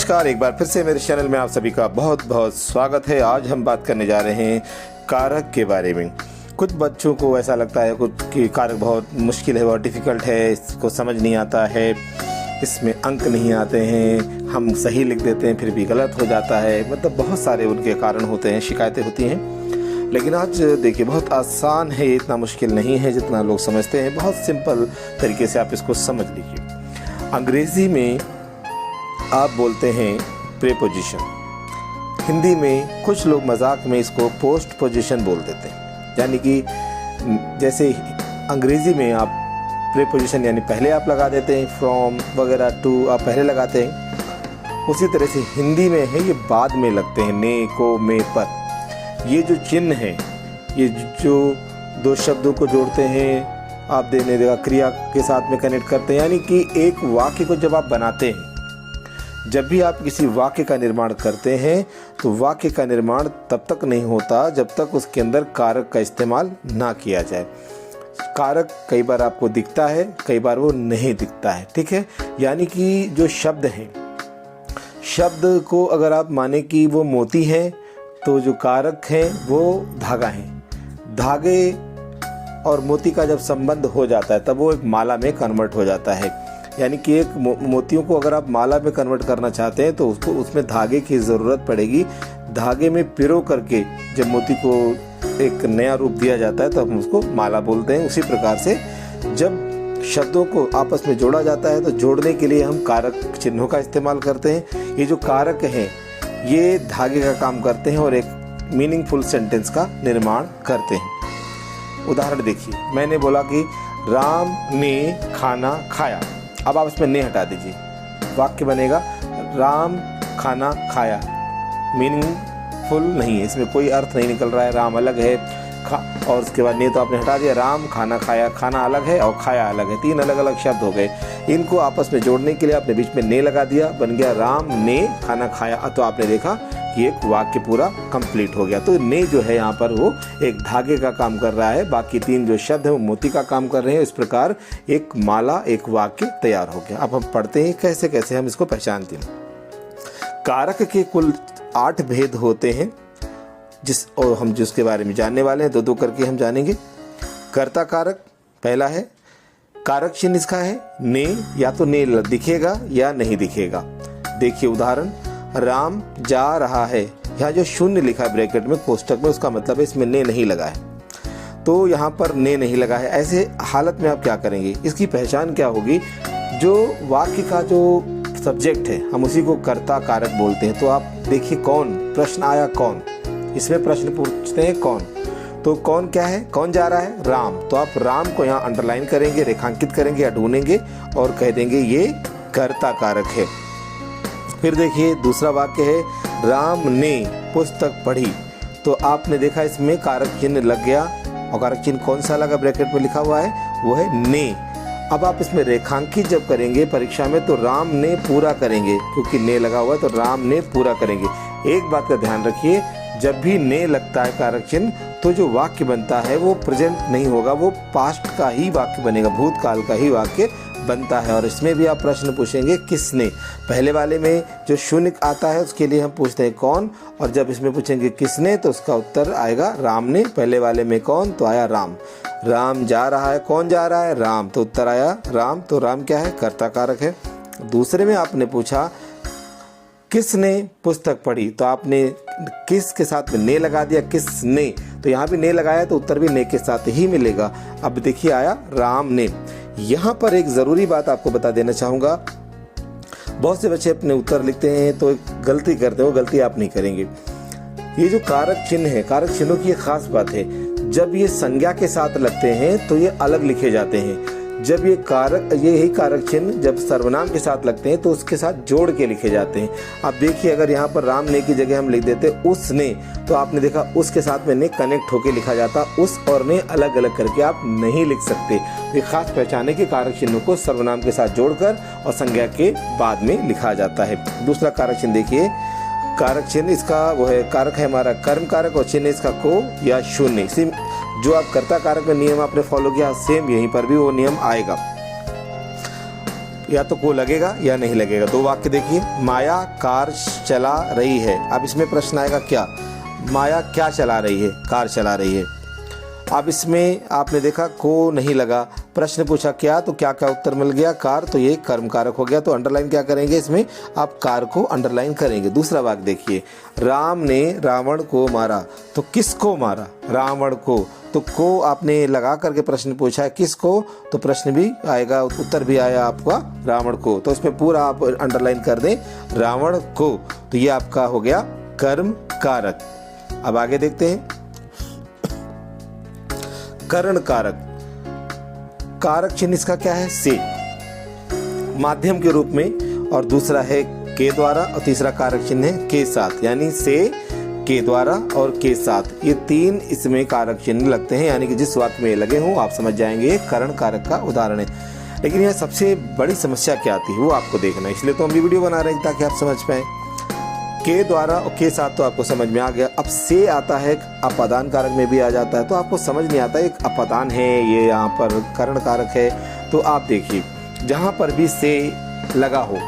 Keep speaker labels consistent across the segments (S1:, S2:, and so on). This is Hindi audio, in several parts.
S1: नमस्कार, एक बार फिर से मेरे चैनल में आप सभी का बहुत बहुत स्वागत है। आज हम बात करने जा रहे हैं कारक के बारे में। कुछ बच्चों को ऐसा लगता है कुछ कि कारक बहुत मुश्किल है, बहुत डिफ़िकल्ट है, इसको समझ नहीं आता है, इसमें अंक नहीं आते हैं, हम सही लिख देते हैं फिर भी गलत हो जाता है। मतलब बहुत सारे उनके कारण होते हैं, शिकायतें होती हैं। लेकिन आज देखिए बहुत आसान है, ये इतना मुश्किल नहीं है जितना लोग समझते हैं। बहुत सिंपल तरीके से आप इसको समझ लीजिए। अंग्रेज़ी में आप बोलते हैं प्रीपोजिशन, हिंदी में कुछ लोग मजाक में इसको पोस्ट पोजीशन बोल देते हैं। यानी कि जैसे अंग्रेज़ी में आप प्रीपोजिशन यानी पहले आप लगा देते हैं, फ्रॉम वगैरह, टू आप पहले लगाते हैं, उसी तरह से हिंदी में है ये बाद में लगते हैं, ने, को, में, पर। ये जो चिन्ह है, ये जो दो शब्दों को जोड़ते हैं, आप देने देगा क्रिया के साथ में कनेक्ट करते हैं। यानी कि एक वाक्य को जब आप बनाते हैं, जब भी आप किसी वाक्य का निर्माण करते हैं तो वाक्य का निर्माण तब तक नहीं होता जब तक उसके अंदर कारक का इस्तेमाल ना किया जाए। कारक कई बार आपको दिखता है, कई बार वो नहीं दिखता है, ठीक है। यानी कि जो शब्द हैं, शब्द को अगर आप माने कि वो मोती है तो जो कारक हैं वो धागा है। धागे और मोती का जब संबंध हो जाता है तब वो एक माला में कन्वर्ट हो जाता है। यानी कि एक मोतियों को अगर आप माला में कन्वर्ट करना चाहते हैं तो उसको उसमें धागे की ज़रूरत पड़ेगी। धागे में पिरो करके जब मोती को एक नया रूप दिया जाता है तो हम उसको माला बोलते हैं। उसी प्रकार से जब शब्दों को आपस में जोड़ा जाता है तो जोड़ने के लिए हम कारक चिन्हों का इस्तेमाल करते हैं। ये जो कारक हैं ये धागे का काम करते हैं और एक मीनिंगफुल सेंटेंस का निर्माण करते हैं। उदाहरण देखिए, मैंने बोला कि राम ने खाना खाया। अब आप इसमें ने हटा दीजिए, वाक्य बनेगा राम खाना खाया। मीनिंगफुल नहीं है, इसमें कोई अर्थ नहीं निकल रहा है। राम अलग है, और उसके बाद ने तो आपने हटा दिया। राम खाना खाया, खाना अलग है और खाया अलग है, तीन अलग अलग शब्द हो गए। इनको आपस में जोड़ने के लिए आपने बीच में ने लगा दिया, बन गया राम ने खाना खाया। तो आपने देखा कि एक वाक्य पूरा कंप्लीट हो गया। तो ने जो है यहाँ पर वो एक धागे का काम कर रहा है, बाकी तीन जो शब्द है वो मोती का काम कर रहे हैं। इस प्रकार एक माला, एक वाक्य तैयार हो गया। अब हम पढ़ते हैं कैसे कैसे हम इसको पहचानते हैं। कारक के कुल 8 भेद होते हैं और हम जिसके बारे में जानने वाले हैं, दो दो करके हम जानेंगे। कर्ता कारक पहला है, कारक चिन्ह इसका है ने, या तो ने दिखेगा या नहीं दिखेगा। देखिए उदाहरण, राम जा रहा है, यहाँ जो शून्य लिखा है ब्रैकेट में कोष्टक में, उसका मतलब है इसमें ने नहीं लगा है, तो यहाँ पर ने नहीं लगा है। ऐसे हालत में आप क्या करेंगे, इसकी पहचान क्या होगी? जो वाक्य का जो सब्जेक्ट है हम उसी को कर्ता कारक बोलते हैं। तो आप देखिए कौन, प्रश्न आया कौन, इसमें प्रश्न पूछते हैं कौन, तो कौन क्या है, कौन जा रहा है? राम। तो आप राम को यहाँ अंडरलाइन करेंगे, रेखांकित करेंगे या ढूंढेंगे और कह देंगे ये कर्ता कारक है। फिर देखिए दूसरा वाक्य है, राम ने पुस्तक पढ़ी। तो आपने देखा इसमें कारक चिन्ह लग गया, और कारक चिन्ह कौन सा लगा ब्रैकेट में लिखा हुआ है, वो है ने। अब आप इसमें रेखांकित जब करेंगे परीक्षा में तो राम ने पूरा करेंगे, क्योंकि ने लगा हुआ है तो राम ने पूरा करेंगे। एक बात का ध्यान रखिए, जब भी ने लगता है कारक चिन्ह तो जो वाक्य बनता है वो प्रेजेंट नहीं होगा, वो पास्ट का ही वाक्य बनेगा, भूतकाल का ही वाक्य बनता है। और इसमें भी आप प्रश्न पूछेंगे किसने। पहले वाले में जो शून्य आता है उसके लिए हम पूछते हैं कौन, और जब इसमें पूछेंगे किसने तो उसका उत्तर आएगा राम ने। पहले वाले में कौन, तो आया राम। राम जा रहा है, कौन जा रहा है? राम, तो उत्तर आया राम। तो राम क्या है, कर्ता कारक है। दूसरे में आपने पूछा किसने पुस्तक पढ़ी, तो आपने किस के साथ में ने लगा दिया, किसने, तो यहाँ भी ने लगाया तो उत्तर भी ने के साथ ही मिलेगा। अब देखिए आया राम ने। यहाँ पर एक ज़रूरी बात आपको बता देना चाहूँगा, बहुत से बच्चे अपने उत्तर लिखते हैं तो एक गलती करते हैं, वो गलती आप नहीं करेंगे। ये जो कारक चिन्ह है, कारक चिन्हों की एक खास बात है, जब ये संज्ञा के साथ लगते हैं तो ये अलग लिखे जाते हैं। जब ये यही कारक चिन्ह जब सर्वनाम के साथ लगते हैं तो उसके साथ जोड़ के लिखे जाते हैं। आप देखिए अगर यहाँ पर राम ने की जगह हम लिख देते उसने, तो आपने देखा उसके साथ में ने कनेक्ट होके लिखा जाता, उस और ने अलग अलग करके आप नहीं लिख सकते। ये खास पहचान है कि कारक चिन्हों को सर्वनाम के साथ जोड़कर और संज्ञा के बाद में लिखा जाता है। दूसरा कारक चिन्ह देखिए, कारक चिन्ह इसका वो है, कारक है हमारा कर्म कारक और चिन्ह इसका को या शून्य। जो आप कर्ता कारक में नियम आपने फॉलो किया, सेम यहीं पर भी वो नियम आएगा। या तो को लगेगा या नहीं लगेगा। दो वाक्य देखिए, माया कार चला रही है। अब इसमें प्रश्न आएगा क्या, माया क्या चला रही है, कार चला रही है। अब इसमें आपने देखा को नहीं लगा, प्रश्न पूछा क्या, तो क्या क्या उत्तर मिल गया, कार, तो ये कर्म कारक हो गया। तो अंडरलाइन क्या करेंगे इसमें, आप कार को अंडरलाइन करेंगे। दूसरा वाक्य देखिए, राम ने रावण को मारा, तो किसको मारा, रावण को, तो को आपने लगा करके प्रश्न पूछा है किसको, तो प्रश्न भी आएगा, उत्तर भी आया आपका रावण को, तो इसमें पूरा आप अंडरलाइन कर दें रावण को। तो ये आपका हो गया कर्म कारक। अब आगे देखते हैं करण कारक। कारक चिन्ह इसका क्या है, से, माध्यम के रूप में, और दूसरा है के द्वारा, और तीसरा कारक चिन्ह है के साथ, यानी से, के द्वारा और के साथ, ये तीन इसमें कारक चिन्ह लगते हैं। यानी कि जिस वाक्य में लगे हों आप समझ जाएंगे ये करण कारक का उदाहरण है। लेकिन यह सबसे बड़ी समस्या क्या आती है वो आपको देखना है, इसलिए तो हम भी वीडियो बना रहे हैं ताकि आप समझ पाएं। के द्वारा और के साथ तो आपको समझ में आ गया। अब से आता है, अपादान कारक में भी आ जाता है, तो आपको समझ नहीं आता एक अपादान है, ये यहाँ पर करण कारक है। तो आप देखिए जहाँ पर भी से लगा हो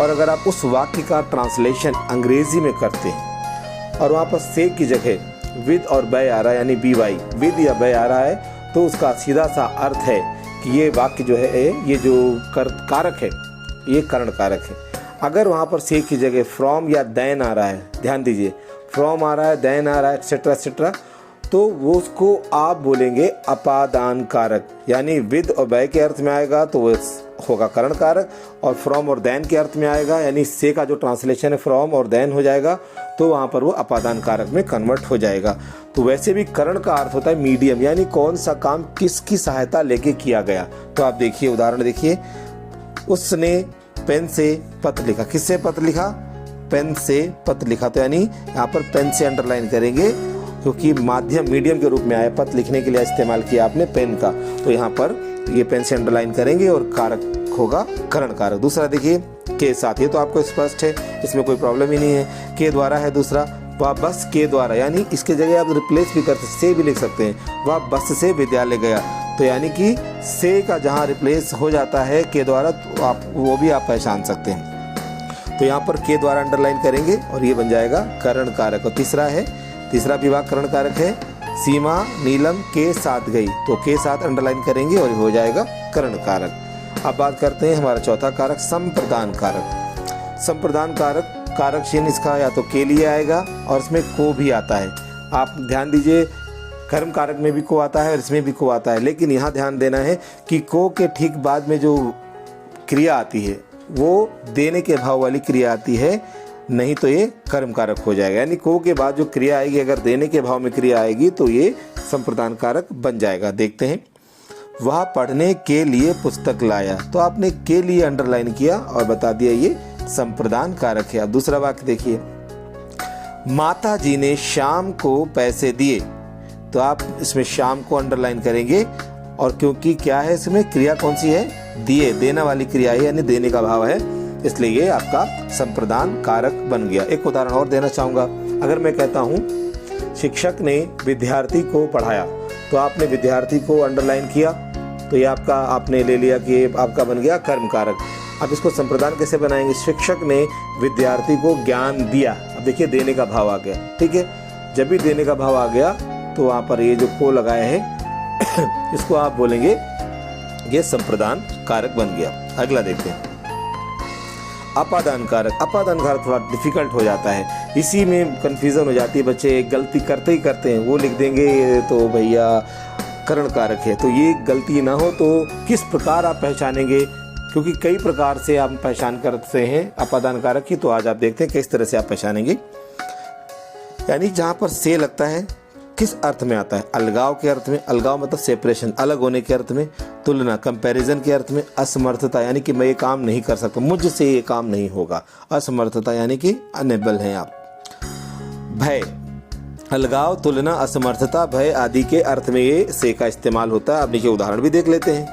S1: और अगर आप उस वाक्य का ट्रांसलेशन अंग्रेजी में करते हैं और वहाँ पर से की जगह विद और बै आ रहा है, यानी बी वाई, विद या बै आ रहा है, तो उसका सीधा सा अर्थ है कि ये वाक्य जो है, ये जो कारक है ये करण कारक है। अगर वहाँ पर से की जगह फ्रॉम या देन आ रहा है, ध्यान दीजिए, फ्रॉम आ रहा है, देन आ रहा है, एक्सेट्रा एक्सेट्रा, तो वो उसको आप बोलेंगे अपादान कारक, यानी विद और बै के अर्थ में आएगा तो वो होगा करण कारक, और फ्रॉम और देन के अर्थ में आएगा, यानी से का जो ट्रांसलेशन है फ्रॉम और देन हो जाएगा, तो वहाँ पर वो अपादान कारक में कन्वर्ट हो जाएगा। तो वैसे भी करण का अर्थ होता है मीडियम, यानी कौन सा काम किसकी सहायता लेके किया गया। तो आप देखिए उदाहरण देखिए, उसने पेन से पत्र लिखा, किससे पत्र लिखा, पेन से पत्र लिखा, तो यानी यहाँ पर पेन से अंडरलाइन करेंगे क्योंकि माध्यम मीडियम के रूप में आया, पत्र लिखने के लिए इस्तेमाल किया आपने पेन का, तो यहाँ पर ये पेन से अंडरलाइन करेंगे और कारक होगा करण कारक। दूसरा देखिए के साथ, ये तो आपको स्पष्ट है, इसमें कोई प्रॉब्लम ही नहीं है। के द्वारा है दूसरा, वह बस के द्वारा, यानी इसके जगह आप रिप्लेस भी कर सकते, से भी लिख सकते हैं, वह बस से विद्यालय गया, तो यानी कि से का जहाँ रिप्लेस हो जाता है के द्वारा, तो आप वो भी आप पहचान सकते हैं। तो यहाँ पर के द्वारा अंडरलाइन करेंगे और ये बन जाएगा करण कारक। और तीसरा है, तीसरा विभाग करण कारक है, सीमा नीलम के साथ गई, तो के साथ अंडरलाइन करेंगे और हो जाएगा करण कारक। अब बात करते हैं हमारा चौथा कारक संप्रदान कारक। संप्रदान कारक, कारक चिन्ह इसका या तो के लिए आएगा और इसमें को भी आता है। आप ध्यान दीजिए, कर्म कारक में भी को आता है और इसमें भी को आता है, लेकिन यहाँ ध्यान देना है कि को के ठीक बाद में जो क्रिया आती है वो देने के भाव वाली क्रिया आती है, नहीं तो ये कर्म कारक हो जाएगा। यानी को के बाद जो क्रिया आएगी, अगर देने के भाव में क्रिया आएगी तो ये संप्रदान कारक बन जाएगा। देखते हैं, वह पढ़ने के लिए पुस्तक लाया, तो आपने के लिए अंडरलाइन किया और बता दिया ये संप्रदान कारक है। अब दूसरा वाक्य देखिए, माता जी ने शाम को पैसे दिए, तो आप इसमें शाम को अंडरलाइन करेंगे, और क्योंकि क्या है इसमें क्रिया कौन सी है, दिए, देना वाली क्रिया है, यानी देने का भाव है, इसलिए ये आपका संप्रदान कारक बन गया। एक उदाहरण और देना चाहूँगा, अगर मैं कहता हूँ शिक्षक ने विद्यार्थी को पढ़ाया, तो आपने विद्यार्थी को अंडरलाइन किया, तो ये आपका आपने ले लिया कि आपका बन गया कर्म कारक। अब इसको संप्रदान कैसे बनाएंगे, शिक्षक ने विद्यार्थी को ज्ञान दिया, अब देखिए देने का भाव आ गया, ठीक है, जब भी देने का भाव आ गया तो वहाँ पर ये जो को लगाया है इसको आप बोलेंगे ये संप्रदान कारक बन गया। अगला देखते हैं, अपादान कारक। अपादान कारक थोड़ा डिफिकल्ट हो जाता है, इसी में कंफ्यूजन हो जाती है, बच्चे गलती करते ही करते हैं, वो लिख देंगे तो भैया करण कारक है, तो ये गलती ना हो तो किस प्रकार आप पहचानेंगे, क्योंकि कई प्रकार से आप पहचान करते हैं अपादान कारक की, तो आज आप देखते हैं किस तरह से आप पहचानेंगे। यानी जहाँ पर से लगता है किस अर्थ में आता है, अलगाव के अर्थ में, अलगाव मतलब सेपरेशन, अलग होने के अर्थ में, तुलना कंपैरिजन के अर्थ में, असमर्थता यानी कि मैं ये काम नहीं कर सकता, मुझसे ये काम नहीं होगा, असमर्थता यानी कि अनेबल हैं आप, भय, अलगाव, तुलना, असमर्थता, भय आदि के अर्थ में ये से का इस्तेमाल होता है। अब नीचे उदाहरण भी देख लेते हैं,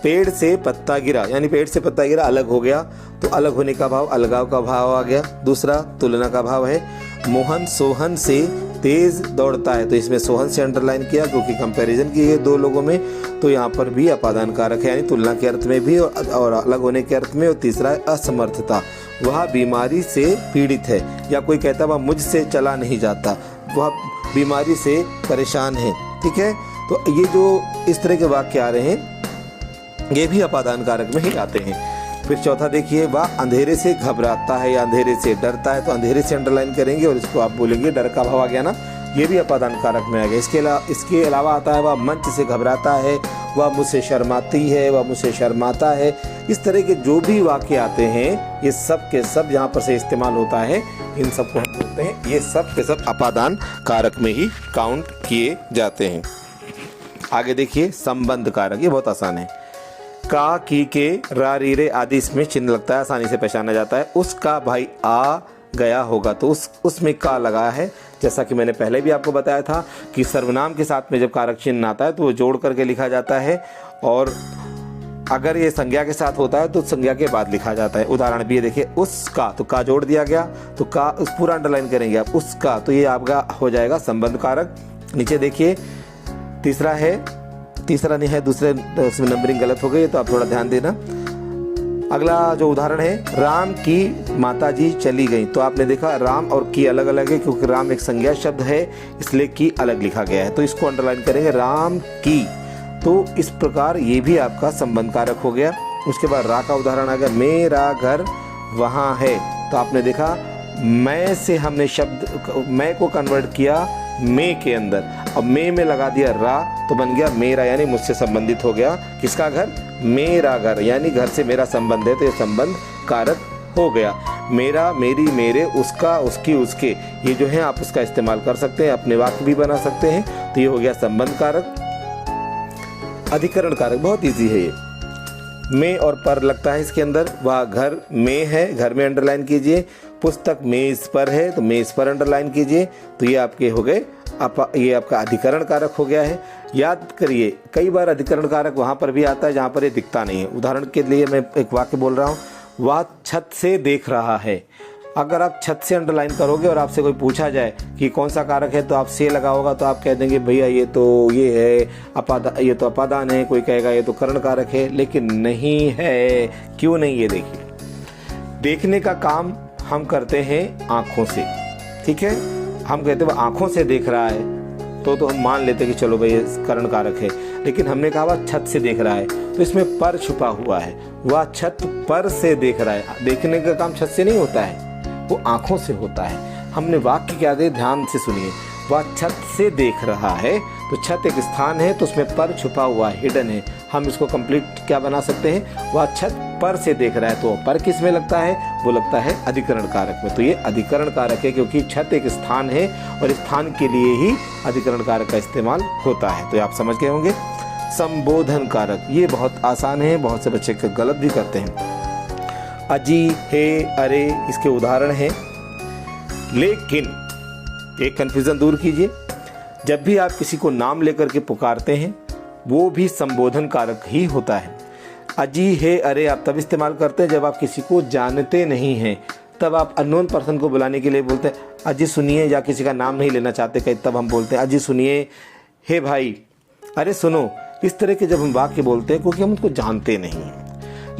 S1: पेड़ से पत्ता गिरा, यानी पेड़ से पत्ता गिरा अलग हो गया, तो अलग होने का भाव अलगाव का भाव आ गया। दूसरा तुलना का भाव है, मोहन सोहन से तेज दौड़ता है, तो इसमें सोहन से अंडरलाइन किया क्योंकि कंपैरिजन की है दो लोगों में, तो यहाँ पर भी अपादान कारक है, यानी तुलना के अर्थ में भी और अलग होने के अर्थ में। और तीसरा है असमर्थता, वह बीमारी से पीड़ित है, या कोई कहता है वह मुझसे चला नहीं जाता, वह बीमारी से परेशान है। ठीक है, तो ये जो इस तरह के वाक्य आ रहे हैं ये भी अपादान कारक में ही आते हैं। फिर चौथा देखिए, वह अंधेरे से घबराता है या अंधेरे से डरता है, तो अंधेरे से अंडरलाइन करेंगे और इसको आप बोलेंगे डर का भाव आ गया ना, ये भी अपादान कारक में आ गया। इसके अलावा आता है, वह मंच से घबराता है, वह मुझसे शर्माती है, वह मुझसे शर्माता है। इस तरह के जो भी वाक्य आते हैं ये सब के सब यहाँ पर से इस्तेमाल होता है, इन सब को हम बोलते हैं, ये सब के सब अपादान कारक में ही काउंट किए जाते हैं। आगे देखिए, संबंध कारक, ये बहुत आसान है। का, की, के, रा, री, रे आदि इसमें चिन्ह लगता है, आसानी से पहचाना जाता है। उसका भाई आ गया होगा, तो उसमें का लगा है। जैसा कि मैंने पहले भी आपको बताया था कि सर्वनाम के साथ में जब कारक चिन्ह आता है तो वो जोड़ करके लिखा जाता है, और अगर ये संज्ञा के साथ होता है तो संज्ञा के बाद लिखा जाता है। उदाहरण भी ये देखिए, उसका, तो का जोड़ दिया गया, तो का उस पूरा अंडरलाइन करेंगे आप, उसका, तो ये आपका हो जाएगा संबंध कारक। नीचे देखिए, तीसरा नहीं है, दूसरे उसमें नंबरिंग गलत हो गई, तो आप थोड़ा ध्यान देना। अगला जो उदाहरण है, राम की माताजी चली गई, तो आपने देखा राम और की अलग अलग है क्योंकि राम एक संज्ञा शब्द है, इसलिए की अलग लिखा गया है, तो इसको अंडरलाइन करेंगे, राम की। तो इस प्रकार ये भी आपका संबंध कारक हो गया। उसके बाद रा का उदाहरण आ गया, मेरा घर वहाँ है, तो आपने देखा मैं से हमने शब्द मैं को कन्वर्ट किया मैं के अंदर, अब मैं में लगा दिया रा, तो बन गया मेरा, यानी मुझसे संबंधित हो गया। किसका घर? मेरा घर, यानी घर से मेरा संबंध है, तो ये संबंध कारक हो गया। मेरा, मेरी, मेरे, उसका, उसकी, उसके, ये जो है आप उसका इस्तेमाल कर सकते हैं, अपने वाक्य भी बना सकते हैं, तो ये हो गया संबंध कारक। अधिकरण कारक बहुत इजी है ये, में और पर लगता है इसके अंदर। वह घर में है, घर में अंडरलाइन कीजिए। पुस्तक मेज पर है, तो मेज पर अंडरलाइन कीजिए। तो ये आपके हो गए, ये आपका अधिकरण कारक हो गया है। याद करिए, कई बार अधिकरण कारक वहाँ पर भी आता है जहाँ पर ये दिखता नहीं है। उदाहरण के लिए मैं एक वाक्य बोल रहा हूँ, वह छत से देख रहा है। अगर आप छत से अंडरलाइन करोगे और आपसे कोई पूछा जाए कि कौन सा कारक है, तो आप से लगा होगा, तो आप कह देंगे भैया ये तो ये है ये तो अपादान है। कोई कहेगा ये तो करण कारक है, लेकिन नहीं है। क्यों नहीं? ये देखिए, देखने का काम हम करते हैं आंखों से, ठीक है। हम कहते हैं आंखों से देख रहा है, तो हम मान लेते कि चलो भाई करण कारक है, लेकिन हमने कहा वह छत से देख रहा है, तो इसमें पर छुपा हुआ है। वह छत पर से देख रहा है। देखने का काम छत से नहीं होता है, वो आंखों से होता है। हमने वाक्य क्या दे, ध्यान से सुनिए। वह छत से देख रहा है, तो छत एक स्थान है, तो उसमें पर छुपा हुआ है, हिडन है। हम इसको कंप्लीट क्या बना सकते हैं, वह छत पर से देख रहा है, तो पर किस में लगता है, वो लगता है अधिकरण कारक में। तो ये अधिकरण कारक है, क्योंकि छत एक स्थान है और स्थान के लिए ही अधिकरण कारक का इस्तेमाल होता है। तो ये आप समझ गए होंगे। संबोधन कारक, ये बहुत आसान है, बहुत से बच्चे गलत भी करते हैं। अजी, हे, अरे इसके उदाहरण हैं। लेकिन एक कंफ्यूजन दूर कीजिए, जब भी आप किसी को नाम लेकर के पुकारते हैं वो भी संबोधन कारक ही होता है। अजी, हे, अरे आप तब इस्तेमाल करते हैं जब आप किसी को जानते नहीं हैं, तब आप अननोन पर्सन को बुलाने के लिए बोलते हैं अजी सुनिए, या किसी का नाम नहीं लेना चाहते कहीं, तब हम बोलते हैं अजी सुनिए, हे भाई, अरे सुनो। इस तरह के जब हम वाक्य बोलते हैं क्योंकि हम उनको जानते नहीं हैं।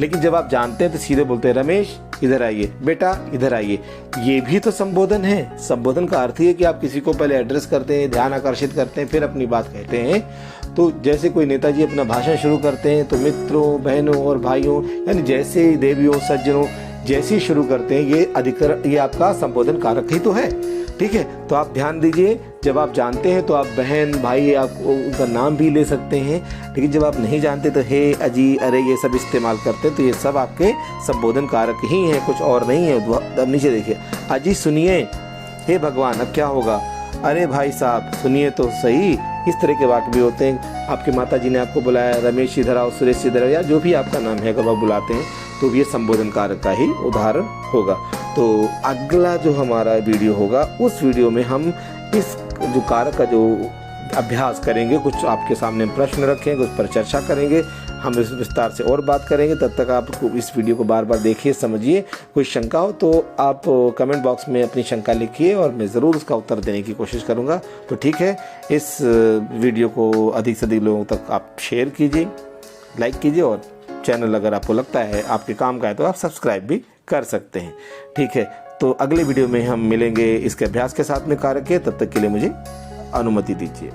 S1: लेकिन जब आप जानते हैं तो सीधे बोलते हैं रमेश इधर आइए, बेटा इधर आइए। ये भी तो संबोधन है। संबोधन का अर्थ ही है कि आप किसी को पहले एड्रेस करते हैं, ध्यान आकर्षित करते हैं, फिर अपनी बात कहते हैं। तो जैसे कोई नेताजी अपना भाषण शुरू करते हैं तो मित्रों, बहनों और भाइयों, यानी जैसे देवियों, सज्जनों जैसे ही शुरू करते हैं, ये अधिकरण, ये आपका संबोधन कारक ही तो है, ठीक है। तो आप ध्यान दीजिए, जब आप जानते हैं तो आप बहन, भाई, आप उनका नाम भी ले सकते हैं, लेकिन जब आप नहीं जानते तो हे, अजी, अरे ये सब इस्तेमाल करते हैं। तो ये सब आपके संबोधन कारक ही हैं, कुछ और नहीं है। अब नीचे देखिए, अजी सुनिए, हे भगवान अब क्या होगा, अरे भाई साहब सुनिए तो सही। इस तरह के वाक्य भी होते हैं। आपकी माता जी ने आपको बुलाया, रमेश इधर आओ, सुरेश इधर आओ, या जो भी आपका नाम है, अगर आप बुलाते हैं तो ये संबोधन कारक का ही उदाहरण होगा। तो अगला जो हमारा वीडियो होगा, उस वीडियो में हम इस जो कारक का जो अभ्यास करेंगे, कुछ आपके सामने प्रश्न रखेंगे, उस पर चर्चा करेंगे। हम इस विस्तार से और बात करेंगे। तब तक आप इस वीडियो को बार बार देखिए, समझिए। कोई शंका हो तो आप कमेंट बॉक्स में अपनी शंका लिखिए और मैं ज़रूर उसका उत्तर देने की कोशिश करूँगा। तो ठीक है, इस वीडियो को अधिक से अधिक लोगों तक आप शेयर कीजिए, लाइक कीजिए, और चैनल अगर आपको लगता है आपके काम का है तो आप सब्सक्राइब भी कर सकते हैं। ठीक है, तो अगले वीडियो में हम मिलेंगे इसके अभ्यास के साथ में कारक के। तब तक के लिए मुझे अनुमति दीजिए।